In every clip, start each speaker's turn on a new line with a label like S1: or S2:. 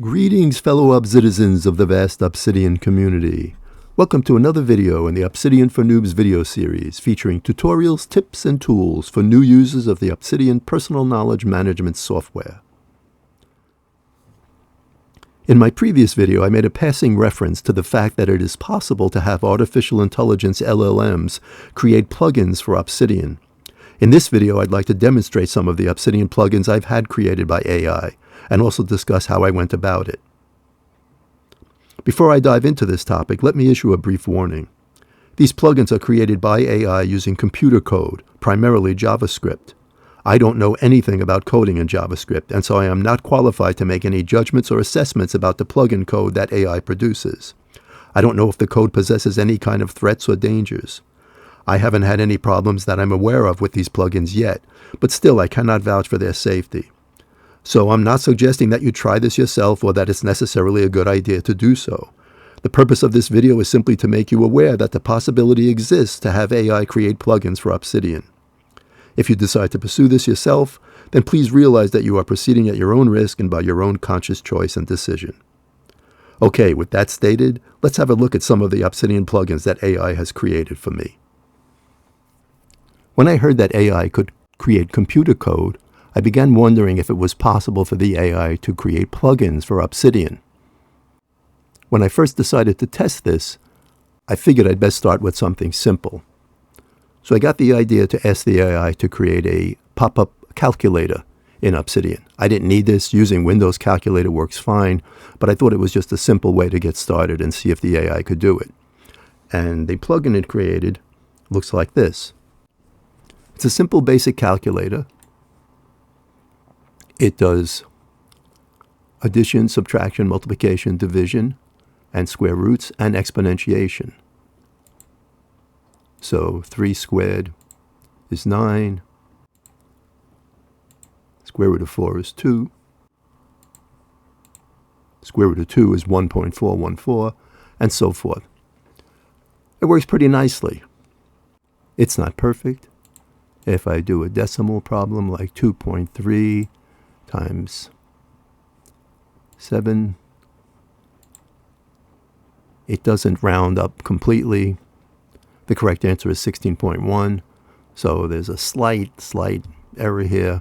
S1: Greetings, fellow citizens of the vast Obsidian community. Welcome to another video in the Obsidian for Noobs video series featuring tutorials, tips, and tools for new users of the Obsidian personal knowledge management software. In my previous video, I made a passing reference to the fact that it is possible to have artificial intelligence LLMs create plugins for Obsidian. In this video, I'd like to demonstrate some of the Obsidian plugins I've had created by AI, and also discuss how I went about it. Before I dive into this topic, let me issue a brief warning. These plugins are created by AI using computer code, primarily JavaScript. I don't know anything about coding in JavaScript, and so I am not qualified to make any judgments or assessments about the plugin code that AI produces. I don't know if the code possesses any kind of threats or dangers. I haven't had any problems that I'm aware of with these plugins yet, but still I cannot vouch for their safety. So I'm not suggesting that you try this yourself or that it's necessarily a good idea to do so. The purpose of this video is simply to make you aware that the possibility exists to have AI create plugins for Obsidian. If you decide to pursue this yourself, then please realize that you are proceeding at your own risk and by your own conscious choice and decision. Okay, with that stated, let's have a look at some of the Obsidian plugins that AI has created for me. When I heard that AI could create computer code, I began wondering if it was possible for the AI to create plugins for Obsidian. When I first decided to test this, I figured I'd best start with something simple. So I got the idea to ask the AI to create a pop-up calculator in Obsidian. I didn't need this. Using Windows Calculator works fine, but I thought it was just a simple way to get started and see if the AI could do it. And the plugin it created looks like this. It's a simple basic calculator. It does addition, subtraction, multiplication, division, and square roots, and exponentiation. So 3 squared is 9. Square root of 4 is 2. Square root of 2 is 1.414, and so forth. It works pretty nicely. It's not perfect. If I do a decimal problem like 2.3 times 7, it doesn't round up completely. The correct answer is 16.1, so there's a slight error here.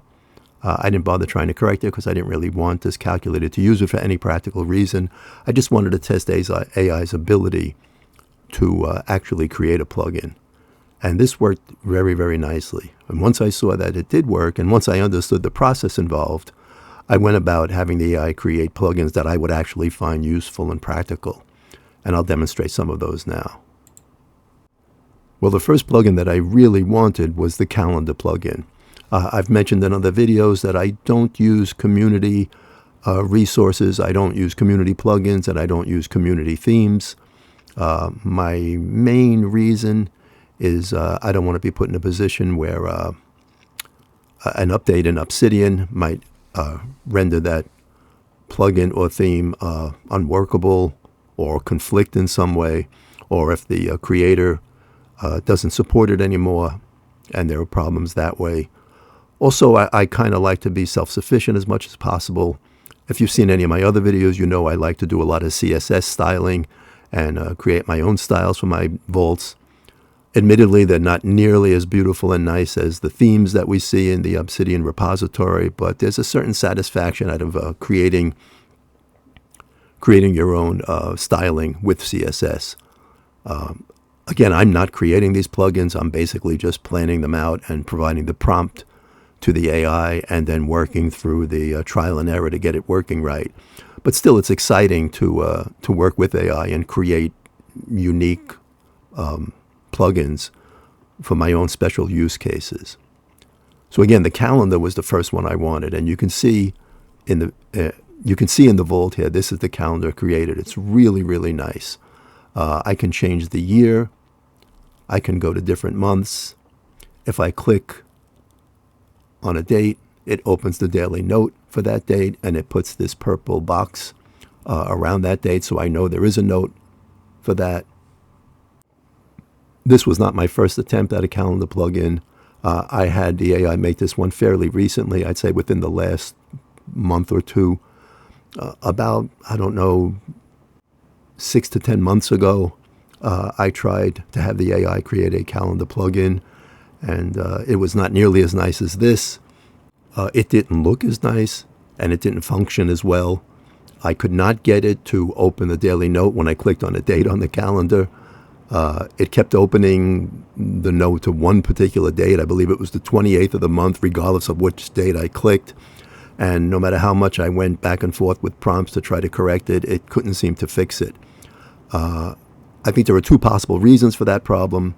S1: I didn't bother trying to correct it because I didn't really want this calculator to use it for any practical reason. I just wanted to test AI's ability to actually create a plugin. And this worked very, very nicely. And once I saw that it did work, and once I understood the process involved, I went about having the AI create plugins that I would actually find useful and practical. And I'll demonstrate some of those now. Well, the first plugin that I really wanted was the calendar plugin. I've mentioned in other videos that I don't use community resources, I don't use community plugins, and I don't use community themes. My main reason is I don't want to be put in a position where an update in Obsidian might render that plugin or theme unworkable or conflict in some way, or if the creator doesn't support it anymore and there are problems that way. Also, I kind of like to be self-sufficient as much as possible. If you've seen any of my other videos, you know I like to do a lot of CSS styling and create my own styles for my vaults. Admittedly, they're not nearly as beautiful and nice as the themes that we see in the Obsidian repository, but there's a certain satisfaction out of creating your own styling with CSS. Again, I'm not creating these plugins. I'm basically just planning them out and providing the prompt to the AI and then working through the trial and error to get it working right. But still, it's exciting to work with AI and create unique plugins for my own special use cases. So again, the calendar was the first one I wanted, and you can see in the vault here, this is the calendar created. It's really, really nice. I can change the year. I can go to different months. If I click on a date, it opens the daily note for that date, and it puts this purple box around that date, so I know there is a note for that. This was not my first attempt at a calendar plugin. I had the AI make this one fairly recently, I'd say within the last month or two. About, I don't know, 6 to 10 months ago, I tried to have the AI create a calendar plugin, and it was not nearly as nice as this. It didn't look as nice, and it didn't function as well. I could not get it to open the daily note when I clicked on a date on the calendar. It kept opening the note to one particular date. I believe it was the 28th of the month, regardless of which date I clicked. And no matter how much I went back and forth with prompts to try to correct it, it couldn't seem to fix it. I think there were two possible reasons for that problem.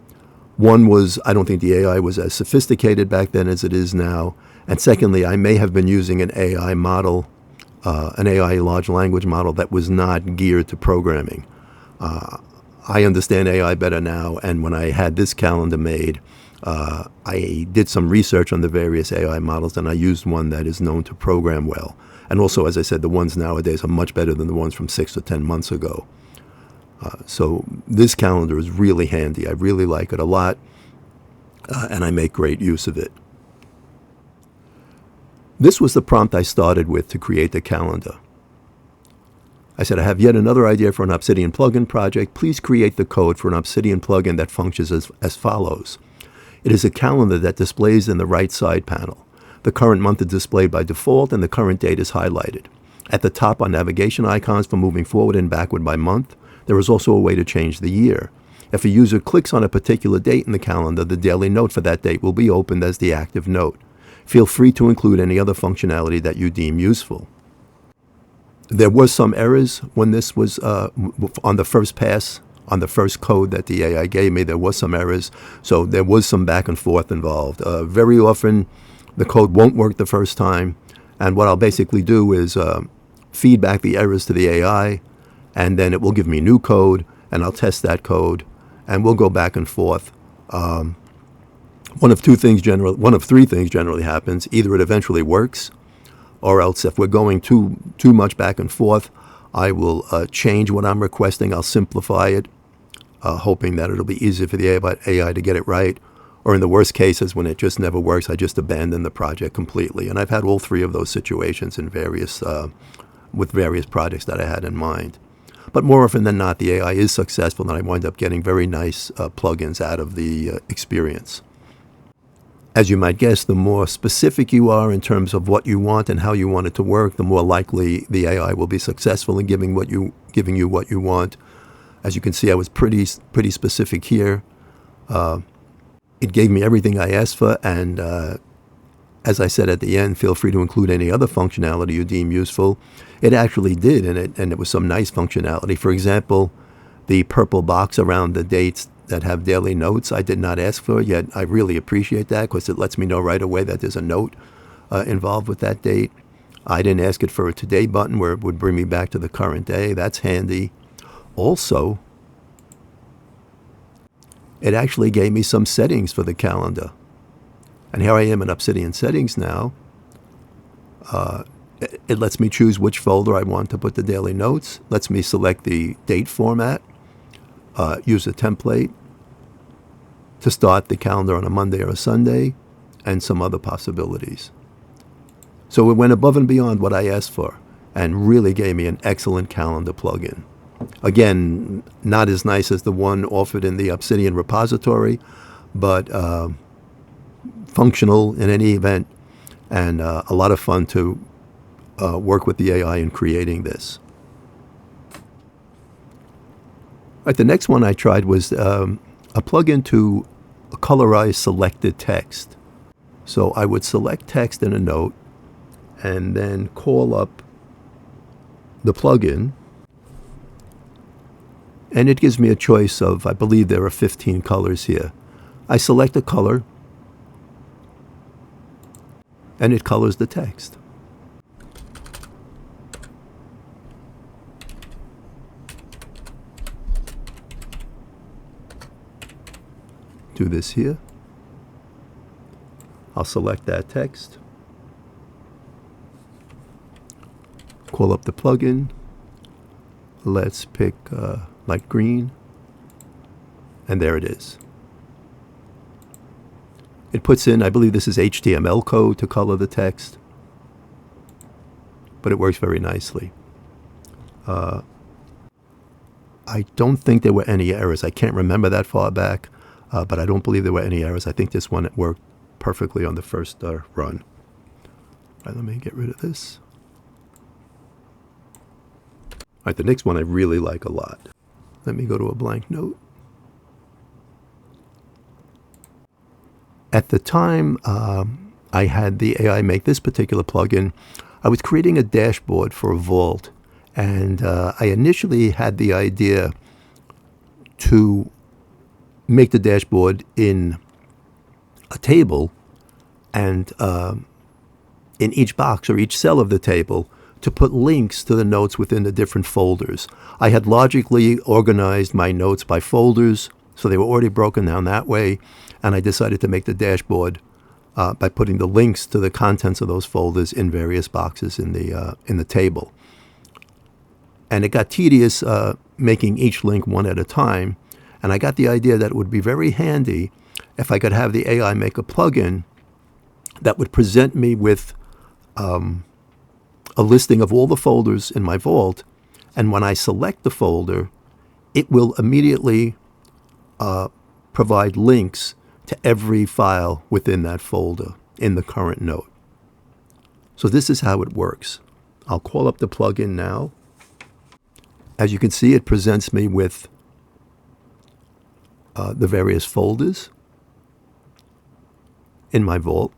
S1: One was I don't think the AI was as sophisticated back then as it is now. And secondly, I may have been using an AI model, an AI large language model that was not geared to programming. I understand AI better now, and when I had this calendar made, I did some research on the various AI models, and I used one that is known to program well. And also, as I said, the ones nowadays are much better than the ones from 6 to 10 months ago. So this calendar is really handy. I really like it a lot, and I make great use of it. This was the prompt I started with to create the calendar. I said, I have yet another idea for an Obsidian plugin project. Please create the code for an Obsidian plugin that functions as follows. It is a calendar that displays in the right side panel. The current month is displayed by default, and the current date is highlighted. At the top are navigation icons for moving forward and backward by month. There is also a way to change the year. If a user clicks on a particular date in the calendar, the daily note for that date will be opened as the active note. Feel free to include any other functionality that you deem useful. There was some errors when this was on the first pass, on the first code that the AI gave me. There was some errors, so there was some back and forth involved. Very often, the code won't work the first time, and what I'll basically do is feed back the errors to the AI, and then it will give me new code, and I'll test that code, and we'll go back and forth. One of three things generally happens. Either it eventually works, or else if we're going too much back and forth, I will change what I'm requesting. I'll simplify it, hoping that it'll be easier for the AI to get it right. Or in the worst cases, when it just never works, I just abandon the project completely. And I've had all three of those situations in with various projects that I had in mind. But more often than not, the AI is successful, and I wind up getting very nice plugins out of the experience. As you might guess, the more specific you are in terms of what you want and how you want it to work, the more likely the AI will be successful in giving you what you want. As you can see, I was pretty specific here. It gave me everything I asked for, and as I said at the end, feel free to include any other functionality you deem useful. It actually did, and it was some nice functionality. For example, the purple box around the dates that have daily notes, I did not ask for, yet I really appreciate that because it lets me know right away that there's a note involved with that date. I didn't ask it for a today button where it would bring me back to the current day. That's handy. Also, it actually gave me some settings for the calendar. And here I am in Obsidian settings now. It lets me choose which folder I want to put the daily notes, lets me select the date format, use a template to start the calendar on a Monday or a Sunday, and some other possibilities. So it went above and beyond what I asked for and really gave me an excellent calendar plugin. Again, not as nice as the one offered in the Obsidian repository, but functional in any event, and a lot of fun to work with the AI in creating this. All right, the next one I tried was a plugin to colorize selected text. So I would select text in a note and then call up the plugin, and it gives me a choice of, I believe there are 15 colors here. I select a color, and it colors the text. Do this here. I'll select that text, call up the plugin. Let's pick light green, and there it is. It puts in, I believe this is HTML code to color the text, but it works very nicely. I don't think there were any errors. I can't remember that far back, but I don't believe there were any errors. I think this one worked perfectly on the first run. All right, let me get rid of this. All right, the next one I really like a lot. Let me go to a blank note. At the time I had the AI make this particular plugin, I was creating a dashboard for a vault. And I initially had the idea to make the dashboard in a table, and in each box or each cell of the table to put links to the notes within the different folders. I had logically organized my notes by folders, so they were already broken down that way, and I decided to make the dashboard by putting the links to the contents of those folders in various boxes in the table. And it got tedious making each link one at a time. And I got the idea that it would be very handy if I could have the AI make a plugin that would present me with a listing of all the folders in my vault. And when I select the folder, it will immediately provide links to every file within that folder in the current note. So this is how it works. I'll call up the plugin now. As you can see, it presents me with the various folders in my vault.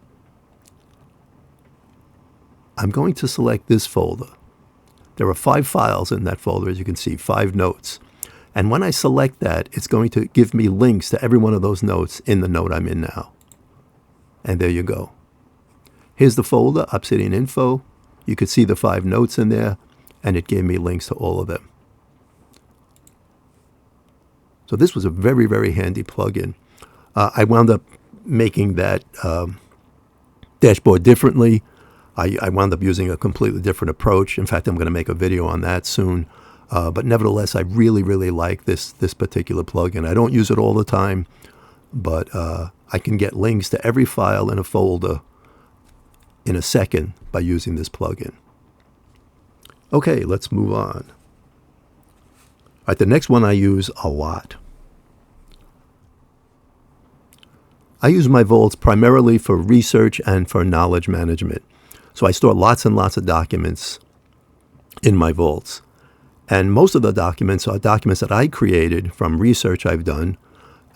S1: I'm going to select this folder. There are 5 files in that folder, as you can see, 5 notes. And when I select that, it's going to give me links to every one of those notes in the note I'm in now. And there you go. Here's the folder, Obsidian Info. You could see the 5 notes in there, and it gave me links to all of them. So this was a very, very handy plugin. I wound up making that dashboard differently. I wound up using a completely different approach. In fact, I'm going to make a video on that soon. But nevertheless, I really, really like this particular plugin. I don't use it all the time, but I can get links to every file in a folder in a second by using this plugin. Okay, let's move on. All right, the next one I use a lot. I use my vaults primarily for research and for knowledge management. So I store lots and lots of documents in my vaults. And most of the documents are documents that I created from research I've done.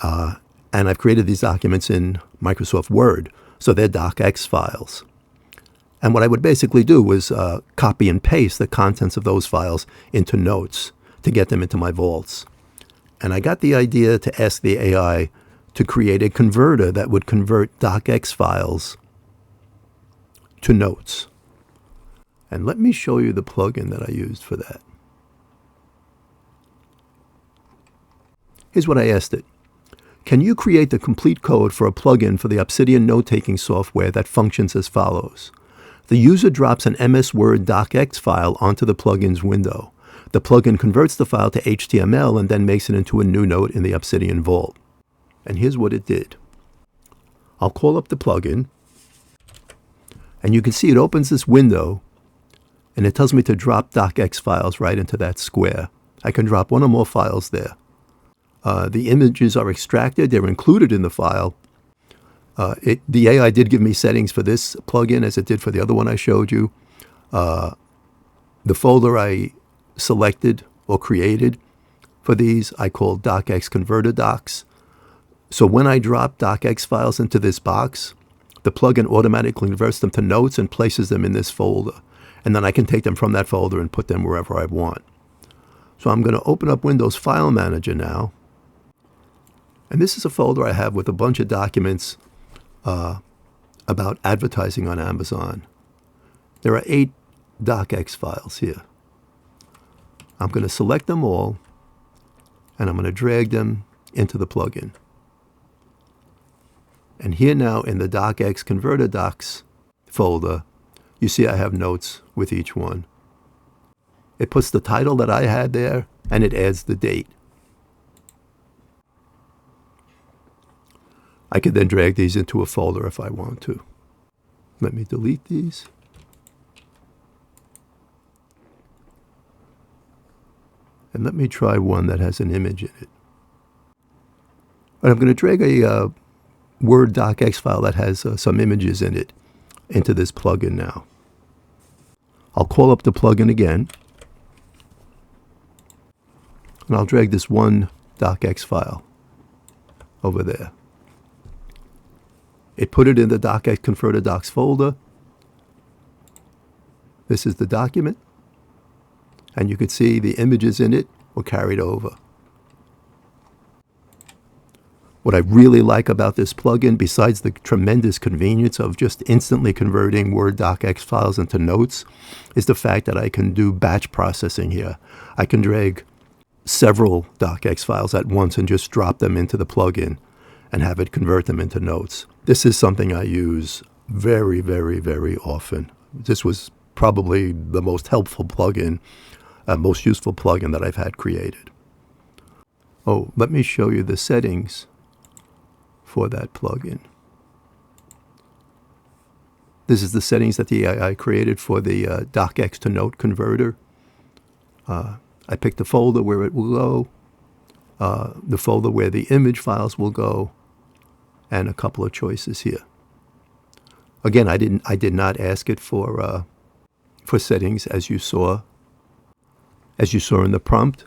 S1: And I've created these documents in Microsoft Word. So they're DOCX files. And what I would basically do was copy and paste the contents of those files into notes to get them into my vaults. And I got the idea to ask the AI to create a converter that would convert DOCX files to notes. And let me show you the plugin that I used for that. Here's what I asked it. Can you create the complete code for a plugin for the Obsidian note-taking software that functions as follows? The user drops an MS Word DOCX file onto the plugin's window. The plugin converts the file to HTML and then makes it into a new note in the Obsidian Vault. And here's what it did. I'll call up the plugin, and you can see it opens this window, and it tells me to drop DOCX files right into that square. I can drop one or more files there. The images are extracted. They're included in the file. The AI did give me settings for this plugin as it did for the other one I showed you. The folder I selected or created for these I called DOCX Converter Docs. So when I drop DOCX files into this box, the plugin automatically converts them to notes and places them in this folder. And then I can take them from that folder and put them wherever I want. So I'm going to open up Windows File Manager now. And this is a folder I have with a bunch of documents about advertising on Amazon. There are 8 DOCX files here. I'm going to select them all, and I'm going to drag them into the plugin. And here now in the DOCX Converter Docs folder, you see I have notes with each one. It puts the title that I had there, and it adds the date. I could then drag these into a folder if I want to. Let me delete these. And let me try one that has an image in it. And I'm going to drag a Word DOCX file that has some images in it into this plugin now. I'll call up the plugin again, and I'll drag this one DOCX file over there. It put it in the DOCX Converter Docs folder. This is the document, and you can see the images in it were carried over. What I really like about this plugin, besides the tremendous convenience of just instantly converting Word DOCX files into notes, is the fact that I can do batch processing here. I can drag several DOCX files at once and just drop them into the plugin and have it convert them into notes. This is something I use very, very, very often. This was probably the most helpful plugin, most useful plugin that I've had created. Oh, let me show you the settings for that plugin. This is the settings that the AI created for the DOCX-to-Note converter. I picked the folder where it will go, the folder where the image files will go, and a couple of choices here. Again, I did not ask it for settings as you saw in the prompt.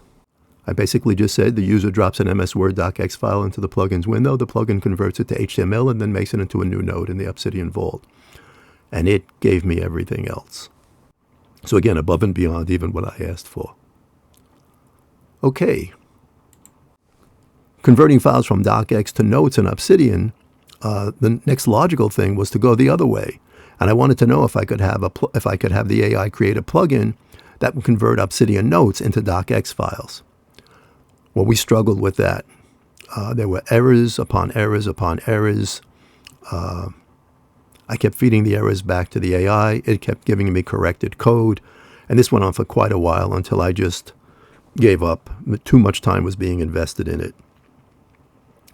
S1: I basically just said the user drops an MS Word DOCX file into the plugin's window. The plugin converts it to HTML and then makes it into a new node in the Obsidian Vault. And it gave me everything else. So again, above and beyond even what I asked for. Okay. Converting files from DOCX to notes in Obsidian, the next logical thing was to go the other way. And I wanted to know if I could have the AI create a plugin that would convert Obsidian notes into DOCX files. Well, we struggled with that. There were errors upon errors upon errors. I kept feeding the errors back to the AI. It kept giving me corrected code. And this went on for quite a while until I just gave up. Too much time was being invested in it.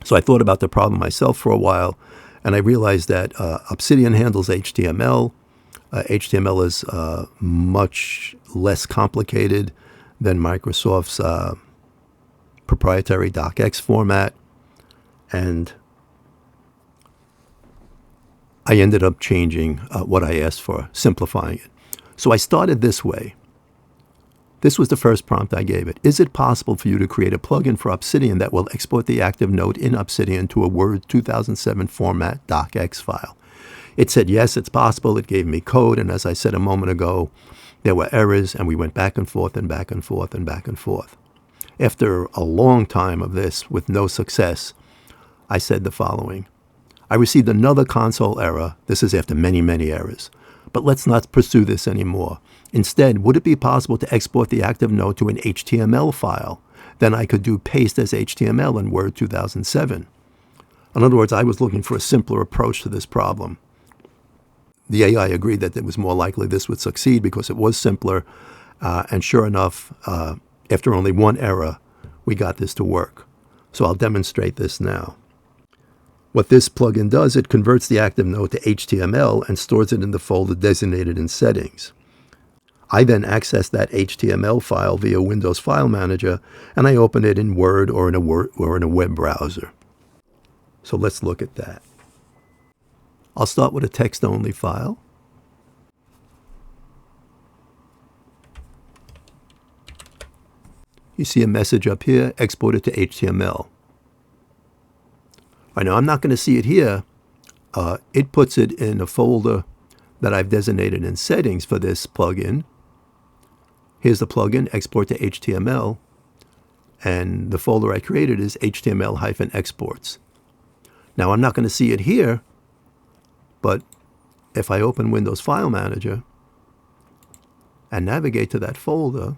S1: So I thought about the problem myself for a while, and I realized that Obsidian handles HTML. HTML is much less complicated than Microsoft's proprietary DOCX format, and I ended up changing what I asked for, simplifying it. So I started this way. This was the first prompt I gave it. Is it possible for you to create a plugin for Obsidian that will export the active note in Obsidian to a Word 2007 format DOCX file? It said, yes, it's possible. It gave me code, and as I said a moment ago, there were errors, and we went back and forth and back and forth and back and forth. After a long time of this with no success, I said the following. I received another console error. This is after many, many errors. But let's not pursue this anymore. Instead, would it be possible to export the active note to an HTML file? Then I could do paste as HTML in Word 2007. In other words, I was looking for a simpler approach to this problem. The AI agreed that it was more likely this would succeed because it was simpler. And sure enough, after only one error, we got this to work. So I'll demonstrate this now. What this plugin does, it converts the active note to HTML and stores it in the folder designated in Settings. I then access that HTML file via Windows File Manager, and I open it in Word or in a web browser. So let's look at that. I'll start with a text-only file. You see a message up here, export it to HTML. Right, now I'm not going to see it here. It puts it in a folder that I've designated in Settings for this plugin. Here's the plugin, export to HTML, and the folder I created is HTML-exports. Now I'm not going to see it here, but if I open Windows File Manager and navigate to that folder,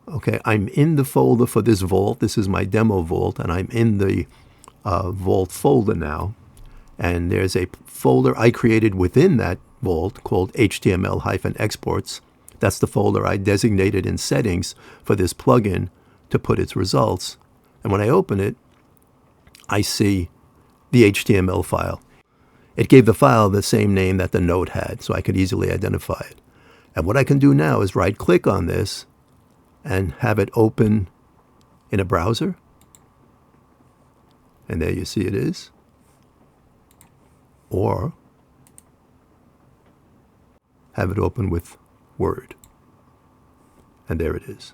S1: okay, I'm in the folder for this vault. This is my demo vault, and I'm in the vault folder now. And there's a folder I created within that vault called HTML-exports. That's the folder I designated in Settings for this plugin to put its results. And when I open it, I see the HTML file. It gave the file the same name that the note had, so I could easily identify it. And what I can do now is right-click on this, and have it open in a browser. And there you see it is. Or have it open with Word. And there it is.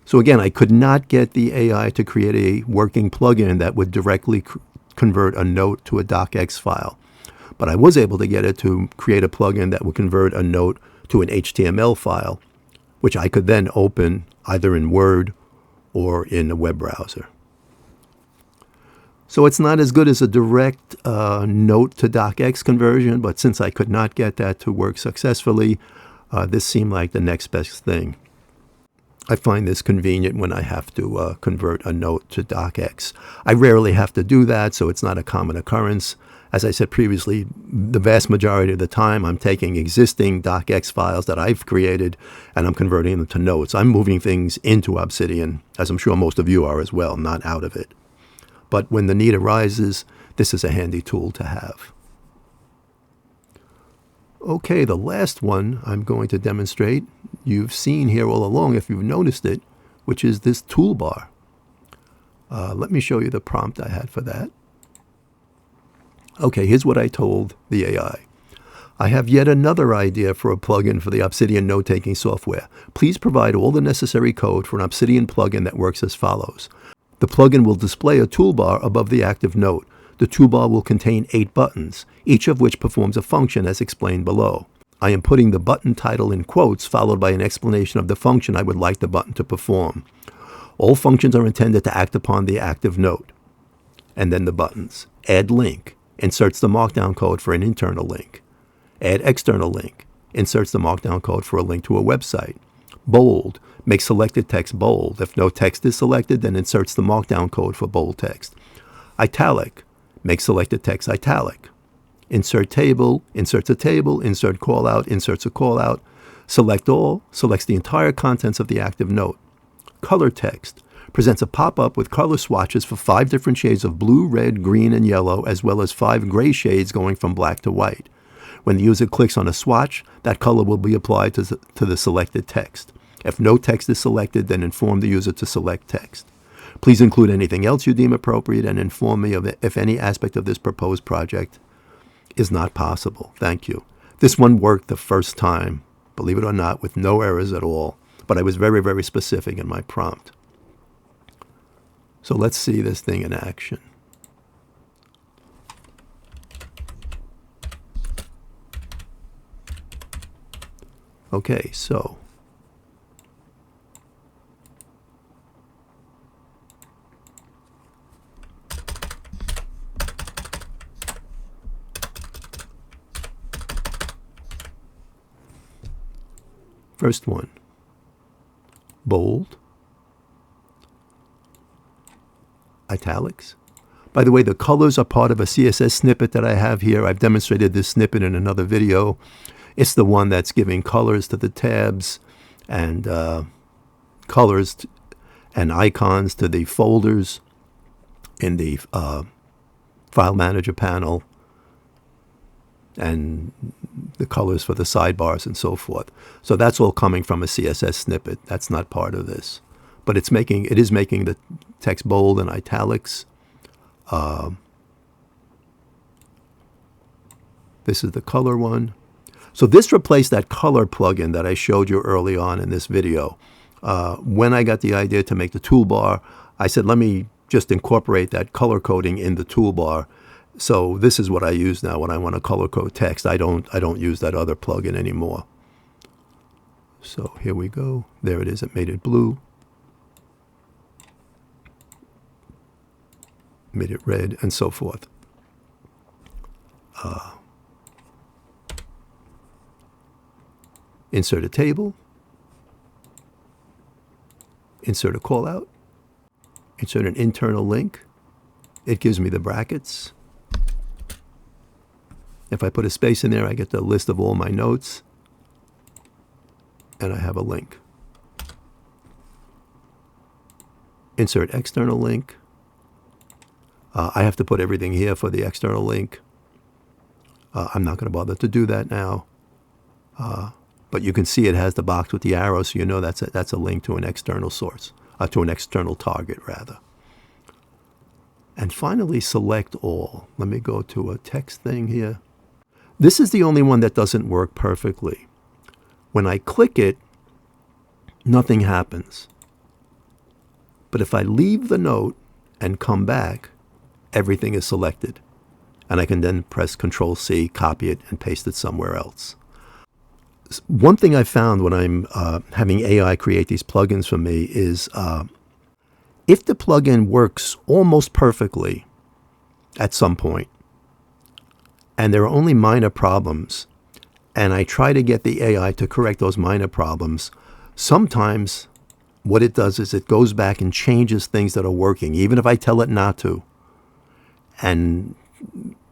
S1: So again, I could not get the AI to create a working plugin that would directly convert a note to a docx file. But I was able to get it to create a plugin that would convert a note to an HTML file, which I could then open either in Word or in a web browser. So it's not as good as a direct note to docx conversion, but since I could not get that to work successfully, this seemed like the next best thing. I find this convenient when I have to convert a note to docx. I rarely have to do that, so it's not a common occurrence. As I said previously, the vast majority of the time I'm taking existing docx files that I've created and I'm converting them to notes. I'm moving things into Obsidian, as I'm sure most of you are as well, not out of it. But when the need arises, this is a handy tool to have. Okay, the last one I'm going to demonstrate, you've seen here all along if you've noticed it, which is this toolbar. Let me show you the prompt I had for that. Okay, here's what I told the AI. I have yet another idea for a plugin for the Obsidian note-taking software. Please provide all the necessary code for an Obsidian plugin that works as follows. The plugin will display a toolbar above the active note. The toolbar will contain 8 buttons, each of which performs a function as explained below. I am putting the button title in quotes, followed by an explanation of the function I would like the button to perform. All functions are intended to act upon the active note. And then the buttons. Add link. Inserts the markdown code for an internal link. Add external link. Inserts the markdown code for a link to a website. Bold. Makes selected text bold. If no text is selected, then inserts the markdown code for bold text. Italic. Makes selected text italic. Insert table. Inserts a table. Insert callout. Inserts a callout. Select all. Selects the entire contents of the active note. Color text. Presents a pop-up with color swatches for 5 different shades of blue, red, green, and yellow, as well as 5 gray shades going from black to white. When the user clicks on a swatch, that color will be applied to the selected text. If no text is selected, then inform the user to select text. Please include anything else you deem appropriate and inform me of if any aspect of this proposed project is not possible. Thank you. This one worked the first time, believe it or not, with no errors at all, but I was very, very specific in my prompt. So let's see this thing in action. Okay, so first one, bold, italics. By the way, the colors are part of a CSS snippet that I have here. I've demonstrated this snippet in another video. It's the one that's giving colors to the tabs and colors and icons to the folders in the File Manager panel, and the colors for the sidebars and so forth. So that's all coming from a CSS snippet. That's not part of this. But it is making the text bold and italics. This is the color one. So this replaced that color plugin that I showed you early on in this video. When I got the idea to make the toolbar, I said, let me just incorporate that color coding in the toolbar. So this is what I use now when I want to color code text. I don't use that other plugin anymore. So here we go. There it is. It made it blue. Made it red, and so forth. Insert a table. Insert a callout. Insert an internal link. It gives me the brackets. If I put a space in there, I get the list of all my notes, and I have a link. Insert external link. I have to put everything here for the external link. I'm not going to bother to do that now. But But you can see it has the box with the arrow, so you know that's a link to an external source, to an external target, rather. And finally, select all. Let me go to a text thing here. This is the only one that doesn't work perfectly. When I click it, nothing happens. But if I leave the note and come back, everything is selected. And I can then press Control-C, copy it, and paste it somewhere else. One thing I found when I'm having AI create these plugins for me is if the plugin works almost perfectly at some point, and there are only minor problems, and I try to get the AI to correct those minor problems, sometimes what it does is it goes back and changes things that are working, even if I tell it not to. And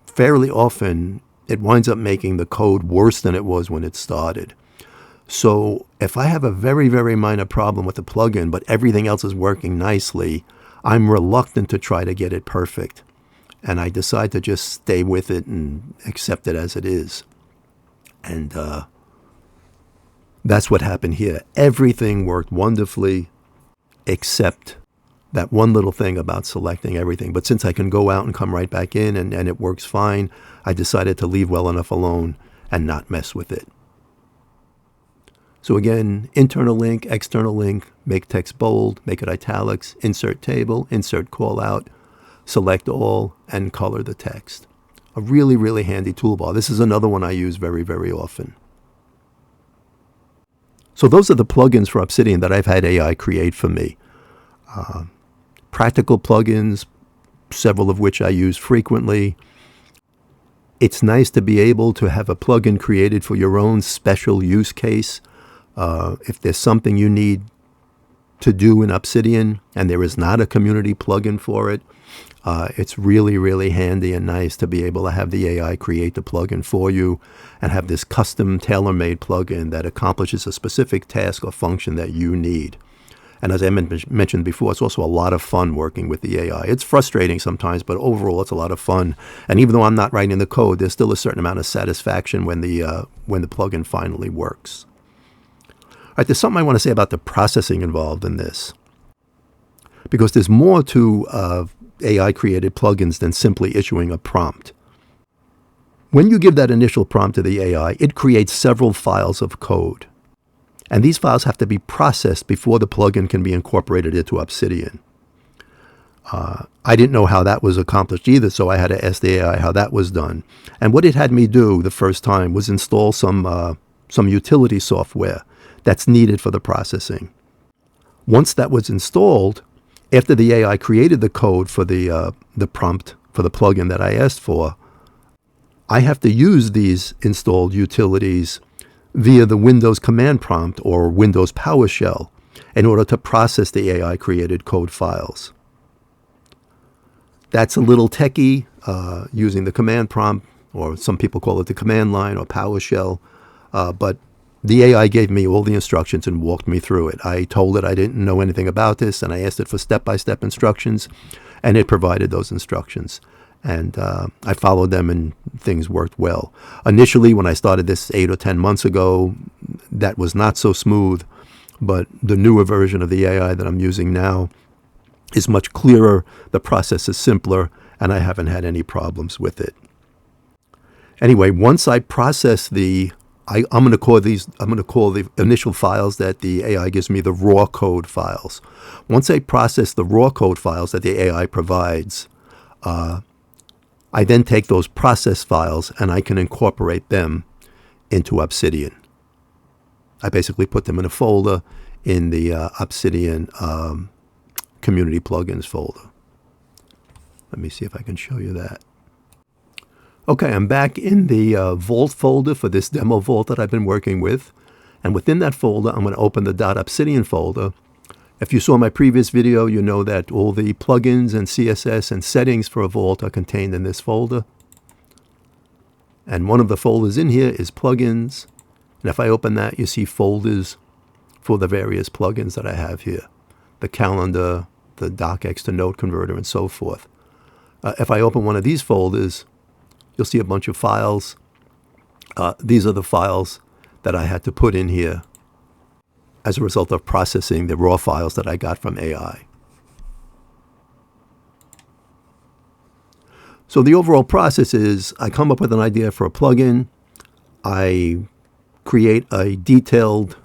S1: fairly often, it winds up making the code worse than it was when it started. So if I have a very, very minor problem with the plugin, but everything else is working nicely, I'm reluctant to try to get it perfect. And I decide to just stay with it and accept it as it is. And that's what happened here. Everything worked wonderfully, except that one little thing about selecting everything. But since I can go out and come right back in and it works fine, I decided to leave well enough alone and not mess with it. So again, internal link, external link, make text bold, make it italics, insert table, insert callout, select all, and color the text. A really, really handy toolbar. This is another one I use very, very often. So those are the plugins for Obsidian that I've had AI create for me. Practical plugins, several of which I use frequently. It's nice to be able to have a plugin created for your own special use case. If there's something you need to do in Obsidian and there is not a community plugin for it, it's really, really handy and nice to be able to have the AI create the plugin for you and have this custom tailor-made plugin that accomplishes a specific task or function that you need. And as I mentioned before, it's also a lot of fun working with the AI. It's frustrating sometimes, but overall it's a lot of fun. And even though I'm not writing the code, there's still a certain amount of satisfaction when the plugin finally works. All right, there's something I want to say about the processing involved in this, because there's more to AI-created plugins than simply issuing a prompt. When you give that initial prompt to the AI, it creates several files of code. And these files have to be processed before the plugin can be incorporated into Obsidian. I didn't know how that was accomplished either, so I had to ask the AI how that was done. And what it had me do the first time was install some utility software that's needed for the processing. Once that was installed, after the AI created the code for the prompt for the plugin that I asked for, I have to use these installed utilities via the Windows command prompt or Windows PowerShell in order to process the AI created code files. That's a little techie, using the command prompt, or some people call it the command line or PowerShell, but the AI gave me all the instructions and walked me through it. I told it I didn't know anything about this, and I asked it for step-by-step instructions, and it provided those instructions. And I followed them, and things worked well. Initially, when I started this 8 or 10 months ago, that was not so smooth, but the newer version of the AI that I'm using now is much clearer, the process is simpler, and I haven't had any problems with it. Anyway, once I process I'm going to call the initial files that the AI gives me the raw code files. Once I process the raw code files that the AI provides, I then take those process files and I can incorporate them into Obsidian. I basically put them in a folder in the Obsidian community plugins folder. Let me see if I can show you that. Okay, I'm back in the Vault folder for this demo Vault that I've been working with. And within that folder, I'm going to open the .obsidian folder. If you saw my previous video, you know that all the plugins and CSS and settings for a Vault are contained in this folder. And one of the folders in here is plugins. And if I open that, you see folders for the various plugins that I have here. The calendar, the DOCX-to-Note converter, and so forth. If I open one of these folders, you'll see a bunch of files. These are the files that I had to put in here as a result of processing the raw files that I got from AI. So the overall process is I come up with an idea for a plugin, I create a detailed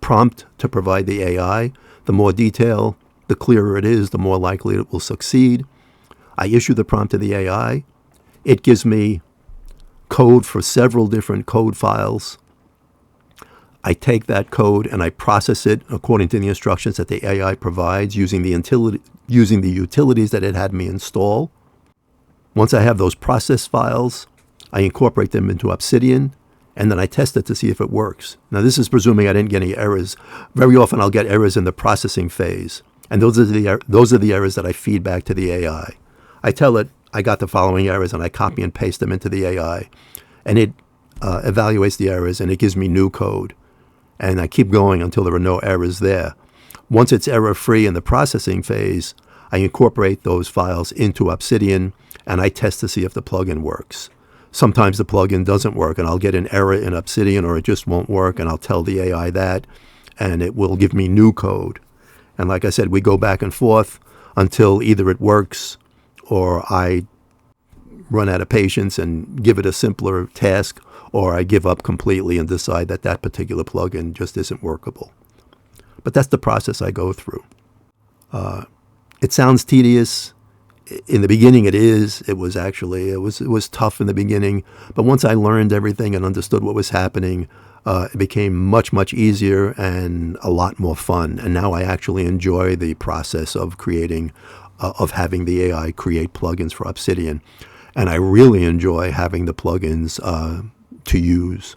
S1: prompt to provide the AI. The more detail, the clearer it is, the more likely it will succeed. I issue the prompt to the AI. It gives me code for several different code files. I take that code and I process it according to the instructions that the AI provides using the utilities that it had me install. Once I have those process files, I incorporate them into Obsidian, and then I test it to see if it works. Now, this is presuming I didn't get any errors. Very often I'll get errors in the processing phase, and those are the errors that I feed back to the AI. I tell it I got the following errors, and I copy and paste them into the AI, and it evaluates the errors, and it gives me new code. And I keep going until there are no errors there. Once it's error-free in the processing phase, I incorporate those files into Obsidian, and I test to see if the plugin works. Sometimes the plugin doesn't work, and I'll get an error in Obsidian, or it just won't work, and I'll tell the AI that, and it will give me new code. And like I said, we go back and forth until either it works or I run out of patience and give it a simpler task, or I give up completely and decide that that particular plugin just isn't workable. But that's the process I go through. It sounds tedious. In the beginning it is. It was tough in the beginning. But once I learned everything and understood what was happening, it became much, much easier and a lot more fun. And now I actually enjoy the process of having the AI create plugins for Obsidian. And I really enjoy having the plugins to use.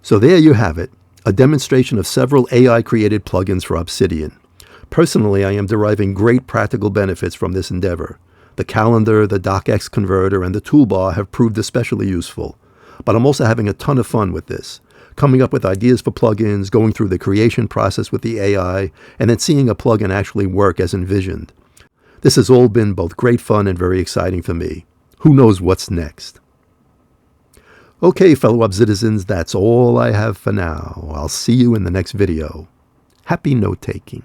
S1: So there you have it, a demonstration of several AI-created plugins for Obsidian. Personally, I am deriving great practical benefits from this endeavor. The calendar, the DOCX converter, and the toolbar have proved especially useful. But I'm also having a ton of fun with this, coming up with ideas for plugins, going through the creation process with the AI, and then seeing a plugin actually work as envisioned. This has all been both great fun and very exciting for me. Who knows what's next? Okay, fellow Obsidizens, that's all I have for now. I'll see you in the next video. Happy note-taking.